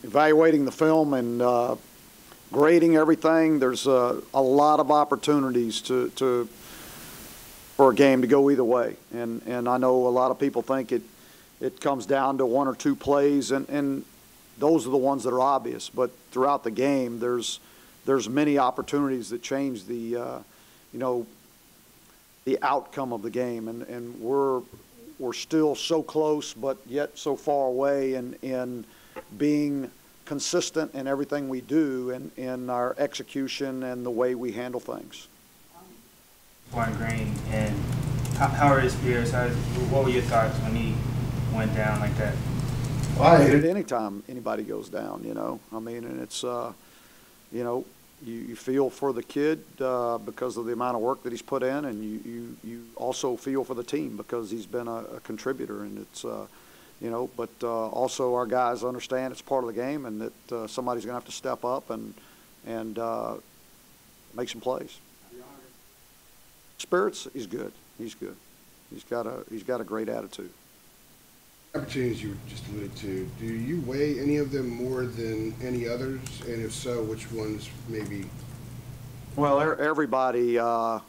evaluating the film and grading everything, there's a lot of opportunities for a game to go either way. And I know a lot of people think it comes down to one or two plays, and those are the ones that are obvious. But throughout the game, there's many opportunities that change the the outcome of the game, and we're still so close, but yet so far away in being consistent in everything we do and in our execution and the way we handle things. Warren Green, and how are his spirits? What were your thoughts when he went down like that? Well, I hate it anytime anybody goes down, I mean, and it's, you feel for the kid because of the amount of work that he's put in, and you also feel for the team because he's been a contributor, and it's, but also our guys understand it's part of the game and that somebody's going to have to step up and make some plays. Spirits, he's good. He's good. He's got a great attitude. Opportunities you just alluded to, do you weigh any of them more than any others? And if so, which ones maybe? Well, everybody, I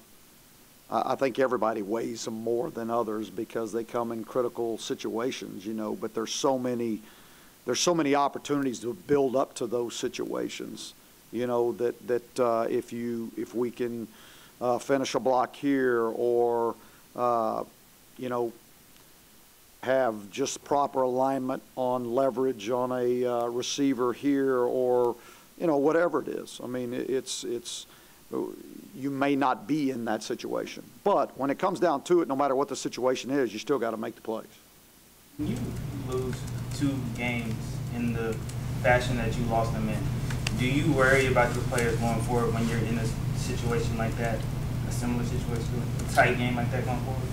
think everybody weighs them more than others because they come in critical situations, but there's so many opportunities to build up to those situations, that if we can finish a block here or, have just proper alignment on leverage on a receiver here or, whatever it is. I mean, you may not be in that situation. But when it comes down to it, no matter what the situation is, you still got to make the plays. When you lose 2 games in the fashion that you lost them in, do you worry about your players going forward when you're in a situation like that, a similar situation, a tight game like that going forward?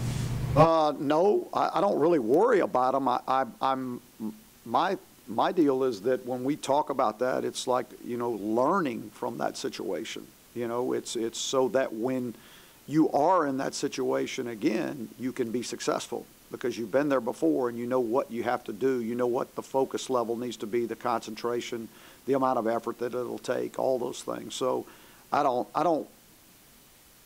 No, I don't really worry about them. My deal is that when we talk about that, it's like, learning from that situation. It's so that when you are in that situation again, you can be successful because you've been there before and you know what you have to do. You know what the focus level needs to be, the concentration, the amount of effort that it'll take, all those things. So I don't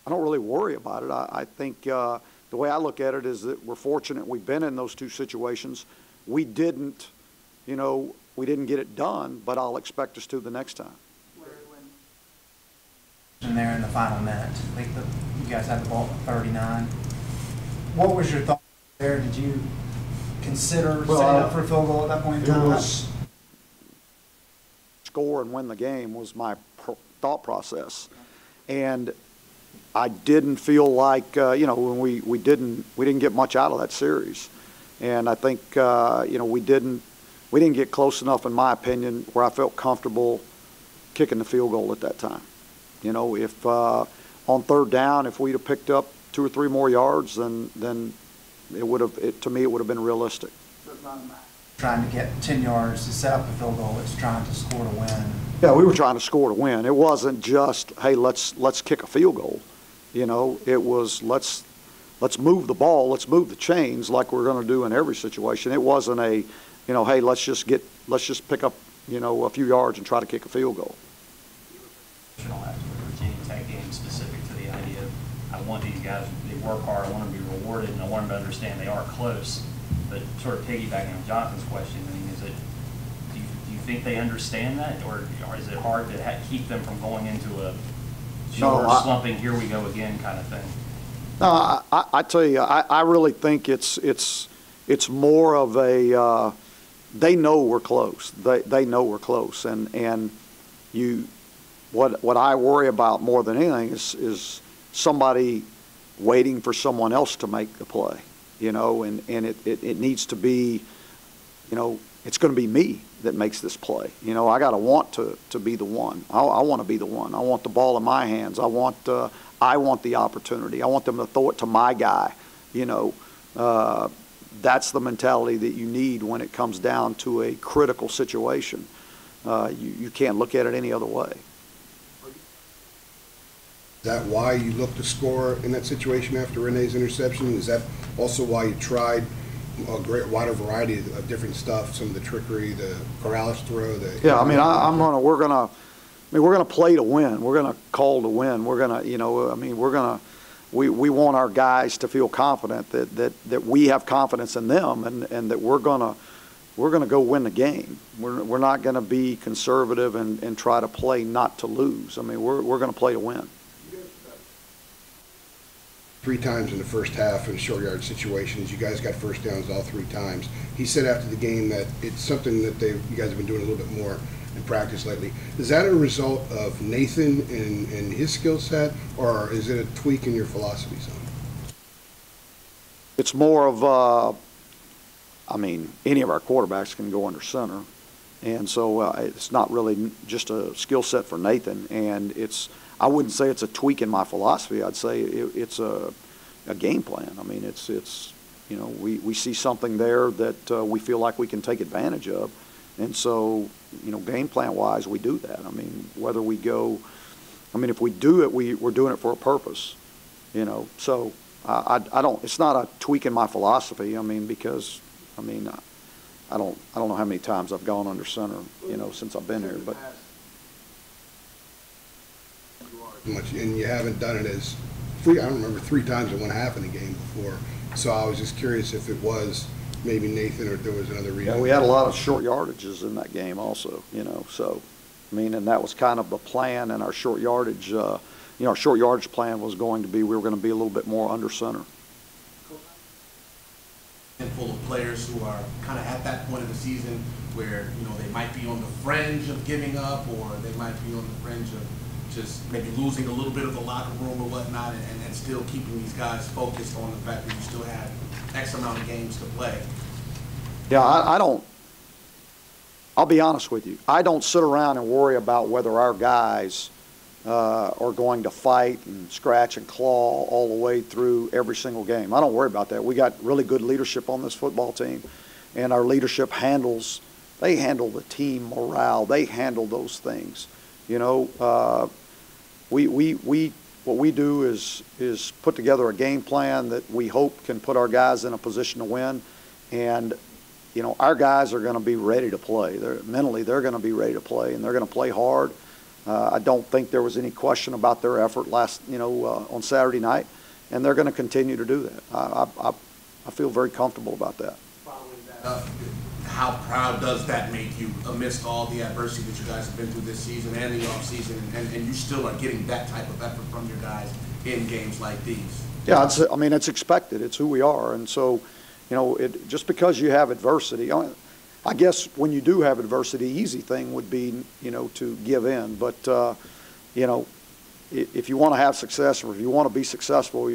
really worry about it. I think the way I look at it is that we're fortunate we've been in those 2 situations. We didn't get it done, but I'll expect us to the next time. In there in the final minute, I think you guys had the ball at 39. What was your thought there? Did you consider setting up for a field goal at that point in time? It was score and win the game was my thought process, and I didn't feel like when we didn't get much out of that series, and I think we didn't get close enough, in my opinion, where I felt comfortable kicking the field goal at that time. If on 3rd down, if we'd have picked up 2 or 3 more yards, then it would have, to me, it would have been realistic. So it's not trying to get 10 yards to set up the field goal. It's trying to score to win. Yeah, we were trying to score to win. It wasn't just, hey, let's kick a field goal. It was let's move the ball, let's move the chains like we're going to do in every situation. It wasn't a, hey, let's just pick up, a few yards and try to kick a field goal. After the Virginia Tech game, specific to the idea of I want these guys, they work hard, I want them to be rewarded, and I want them to understand they are close. But sort of piggybacking on Jonathan's question, I mean, do you think they understand that, or is it hard to keep them from going into a slumping, here we go again kind of thing? No, I tell you, I really think it's more of a they know we're close. They know we're close, and what I worry about more than anything is somebody waiting for someone else to make the play, and it needs to be, it's going to be me that makes this play. I got to want to be the one. I want to be the one. I want the ball in my hands. I want the opportunity. I want them to throw it to my guy. That's the mentality that you need when it comes down to a critical situation. You can't look at it any other way. Is that why you looked to score in that situation after Renee's interception? Is that also why you tried a great wider variety of different stuff, some of the trickery, the Corrales throw. Yeah, I mean, we're gonna play to win. We're gonna call to win. We're gonna, we want our guys to feel confident that we have confidence in them, and that we're gonna go win the game. We're not gonna be conservative and try to play not to lose. I mean, we're gonna play to win. 3 times in the first half in short yard situations. You guys got first downs all 3 times. He said after the game that it's something that you guys have been doing a little bit more in practice lately. Is that a result of Nathan and his skill set, or is it a tweak in your philosophy zone? It's more of, any of our quarterbacks can go under center. And so it's not really just a skill set for Nathan. And I wouldn't say it's a tweak in my philosophy. I'd say it's a game plan. I mean, we see something there that we feel like we can take advantage of. And so, game plan wise, we do that. I mean, whether we go, if we do it, we're doing it for a purpose, So it's not a tweak in my philosophy. Because I don't know how many times I've gone under center, since I've been here, but. Much, and you haven't done it as free. I don't remember 3 times in one half in the game before. So I was just curious if it was maybe Nathan or if there was another reason. Yeah, we had a lot of short yardages in that game also, So, and that was kind of the plan, and our short yardage, our short yardage plan was going to be we were going to be a little bit more under center. Full of players who are kind of at that point of the season where they might be on the fringe of giving up, or they might be on the fringe of just maybe losing a little bit of the locker room or whatnot, and still keeping these guys focused on the fact that you still have X amount of games to play. Yeah, I'll be honest with you. I don't sit around and worry about whether our guys are going to fight and scratch and claw all the way through every single game. I don't worry about that. We got really good leadership on this football team, and our leadership handle the team morale. They handle those things. What we do is put together a game plan that we hope can put our guys in a position to win, and our guys are going to be ready to play. They're going to be ready to play, and they're going to play hard. I don't think there was any question about their effort on Saturday night, and they're going to continue to do that. I feel very comfortable about that. Following that up, how proud does that make you amidst all the adversity that you guys have been through this season and the offseason, and you still are getting that type of effort from your guys in games like these? Yeah, it's expected. It's who we are. And so, just because you have adversity, I guess when you do have adversity, the easy thing would be, to give in. But, if you want to have success, or if you want to be successful,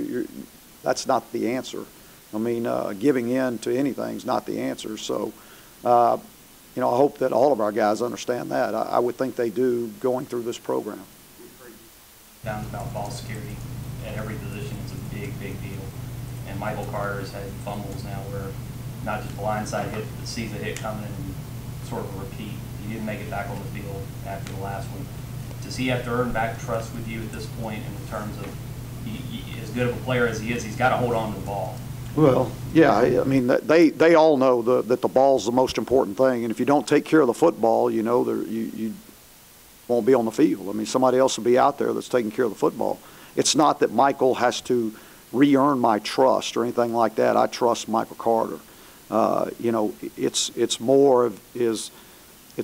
that's not the answer. Giving in to anything is not the answer. So, I hope that all of our guys understand that. I would think they do going through this program. Down about ball security at every position is a big, big deal. And Michael Carter's had fumbles now where not just blindside hit, but sees a hit coming and sort of a repeat. He didn't make it back on the field after the last one. Does he have to earn back trust with you at this point in terms of as good of a player as he is, he's got to hold on to the ball? Well, yeah, they all know that the ball's the most important thing, and if you don't take care of the football, you won't be on the field. Somebody else will be out there that's taking care of the football. It's not that Michael has to re-earn my trust or anything like that. I trust Michael Carter. It's more of it's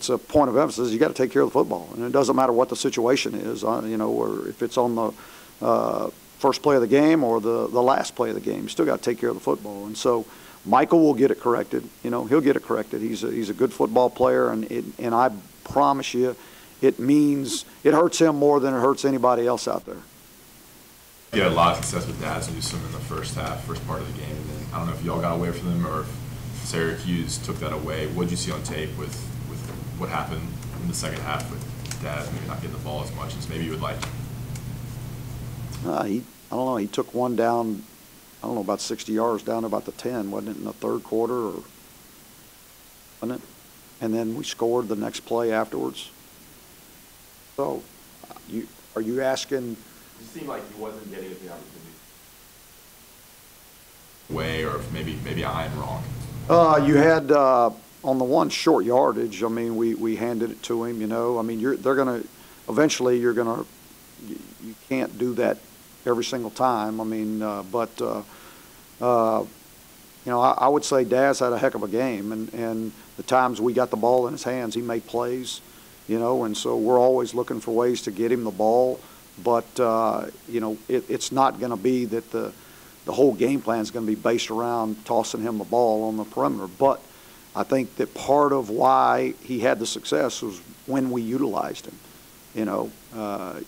a point of emphasis. You got to take care of the football, and it doesn't matter what the situation is. Or if it's on the first play of the game or the last play of the game, you still got to take care of the football. And so Michael will get it corrected. He'll get it corrected. He's a good football player, and I promise you, it hurts him more than it hurts anybody else out there. You had a lot of success with Daz and Newsome in the first part of the game, and then I don't know if y'all got away from them or if Syracuse took that away. What did you see on tape with what happened in the second half with Daz maybe not getting the ball as much as maybe you would like? I don't know. He took one down, about 60 yards down to about the 10, wasn't it, in the third quarter, wasn't it? And then we scored the next play afterwards. So, are you asking? It seemed like he wasn't getting the opportunity. Way, or maybe I am wrong. You had on the one short yardage. I mean, we handed it to him. You know, I mean, they're gonna eventually you can't do that every single time. I mean, you know, I would say Daz had a heck of a game, and the times we got the ball in his hands, he made plays, you know, and so we're always looking for ways to get him the ball. But, you know, it's not going to be that the whole game plan is going to be based around tossing him the ball on the perimeter. But I think that part of why he had the success was when we utilized him, you know. I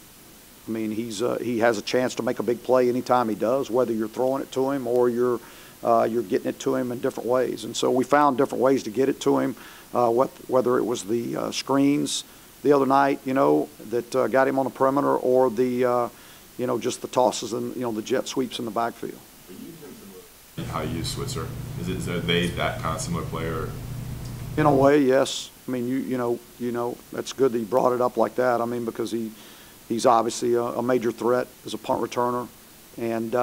mean, he has a chance to make a big play anytime he does, whether you're throwing it to him or you're getting it to him in different ways. And so we found different ways to get it to him, whether it was the screens the other night, you know, that got him on the perimeter, or the, you know, just the tosses and, you know, the jet sweeps in the backfield. How you use Switzer? Is they that kind of similar player? In a way, yes. I mean, you know, that's good that he brought it up like that. I mean, because he's obviously a major threat as a punt returner, and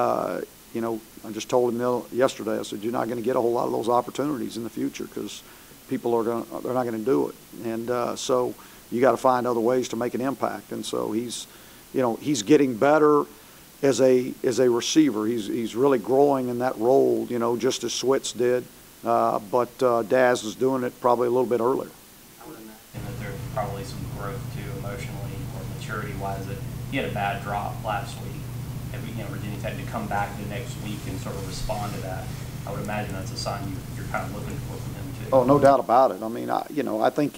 you know, I just told him yesterday, I said, you're not going to get a whole lot of those opportunities in the future because people they're not going to do it. And so you got to find other ways to make an impact. And so he's getting better as a receiver. He's really growing in that role, you know, just as Switz did. But Daz is doing it probably a little bit earlier. I would imagine that there's probably some growth too, emotionally or maturity-wise. That he had a bad drop last week. You know, Virginia Tech to come back the next week and sort of respond to that. I would imagine that's a sign you're kind of looking for from him too. Oh, no doubt about it. I mean, I think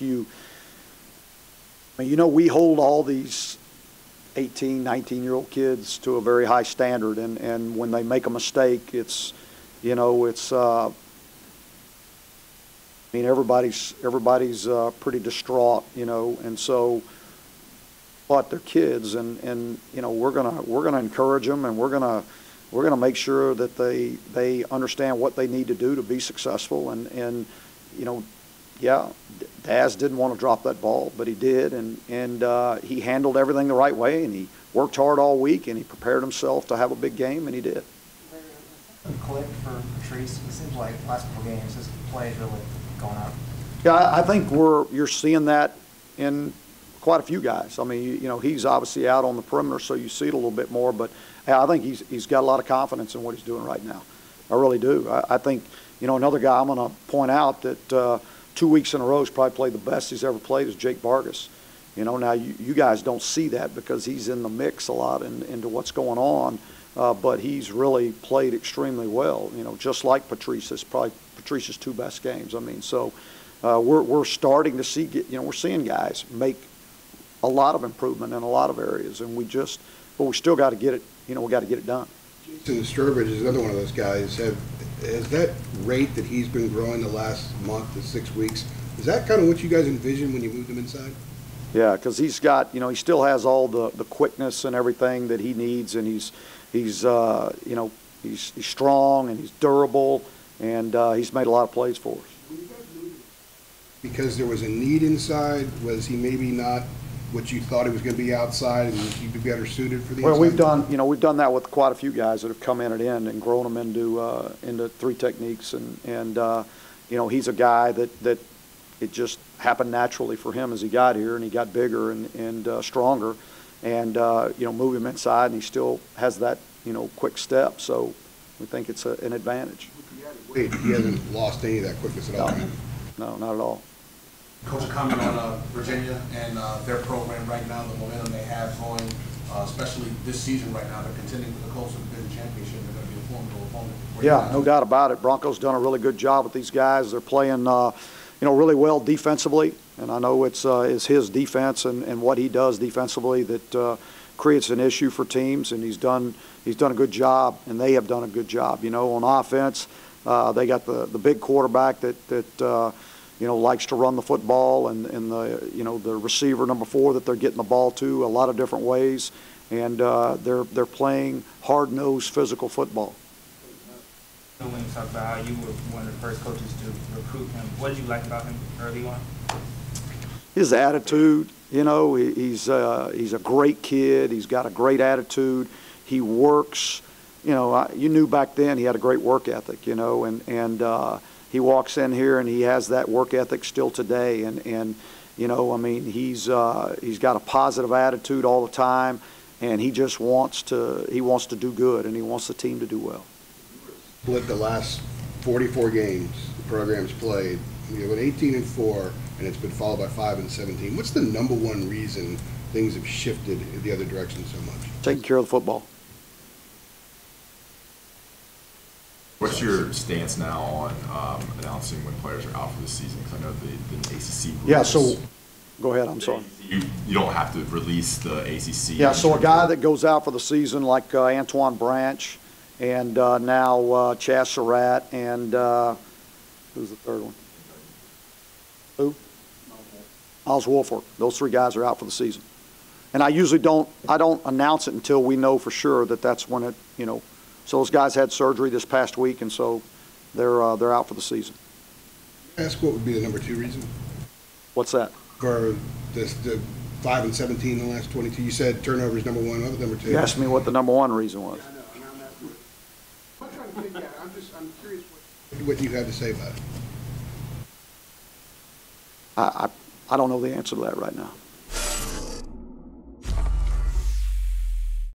we hold all these 18, 19-year-old kids to a very high standard, and when they make a mistake, it's, you know, it's. I mean, everybody's pretty distraught, you know, and so. But they're kids, and you know, we're gonna encourage them, and we're gonna make sure that they understand what they need to do to be successful. And you know, yeah, Daz didn't want to drop that ball, but he did, and he handled everything the right way, and he worked hard all week, and he prepared himself to have a big game, and he did. Click for Patrice. It seems like last couple games his play is really going up. Yeah, I think you're seeing that in quite a few guys. I mean, you know, he's obviously out on the perimeter, so you see it a little bit more. But I think he's got a lot of confidence in what he's doing right now. I really do. I think, you know, another guy I'm going to point out that 2 weeks in a row has probably played the best he's ever played is Jake Vargas. You know, now you guys don't see that because he's in the mix a lot into what's going on, but he's really played extremely well. You know, just like Patrice. It's probably Patrice's two best games. I mean, so we're starting to see, you know, we're seeing guys make a lot of improvement in a lot of areas, and but we still got to get it, you know, we got to get it done. Jason Sturbridge is another one of those guys. Has that rate that he's been growing the last month to 6 weeks, is that kind of what you guys envisioned when you moved him inside? Yeah, because he's got, you know, he still has all the quickness and everything that he needs, and he's you know, he's strong and he's durable, and he's made a lot of plays for us. Because there was a need inside, was he maybe not what you thought he was going to be outside, and he'd be better suited for the inside? Well, we've done that with quite a few guys that have come in at end and grown them into three techniques, and you know, he's a guy that it just happened naturally for him as he got here, and he got bigger and stronger, and you know, move him inside, and he still has that, you know, quick step. So we think it's an advantage. Wait, he hasn't lost any of that quickness at all. No, not at all. Coach, a comment on Virginia and their program right now, the momentum they have going, especially this season right now. They're contending for the Coastal Division Championship. They're going to be a formidable opponent. Yeah, no doubt about it. Broncos done a really good job with these guys. They're playing, you know, really well defensively, and I know it's his defense and what he does defensively that creates an issue for teams, and he's done a good job, and they have done a good job. You know, on offense, they got the big quarterback that you know, likes to run the football, and the, you know, the receiver number 4 that they're getting the ball to a lot of different ways, and they're playing hard-nosed physical football. When you talk about how you were one of the first coaches to recruit him, what did you like about him early on? His attitude, you know, he's a great kid. He's got a great attitude. He works. You know, you knew back then he had a great work ethic. You know, and he walks in here and he has that work ethic still today. And you know, I mean, he's got a positive attitude all the time, and he just wants to do good, and he wants the team to do well. Split the last 44 games the program's played. You have an 18-4, and it's been followed by 5-17. What's the number one reason things have shifted in the other direction so much? Taking care of the football. What's your stance now on announcing when players are out for the season? Because I know the ACC rules. Yeah, so go ahead, I'm sorry. You don't have to release the ACC. Yeah, so a guy that goes out for the season like Antoine Branch and now Chaz Surratt and who's the third one? Who? Miles Wolford. Those three guys are out for the season. And I usually don't announce it until we know for sure that that's when it, you know. So those guys had surgery this past week, and so they're out for the season. Ask what would be the number 2 reason What's that? for the 5-17 in the last 22. You said turnovers number 1. What was number 2? You asked me what the number 1 reason was. I know, and I'm trying to figure out. I'm curious what you have to say about it. I don't know the answer to that right now.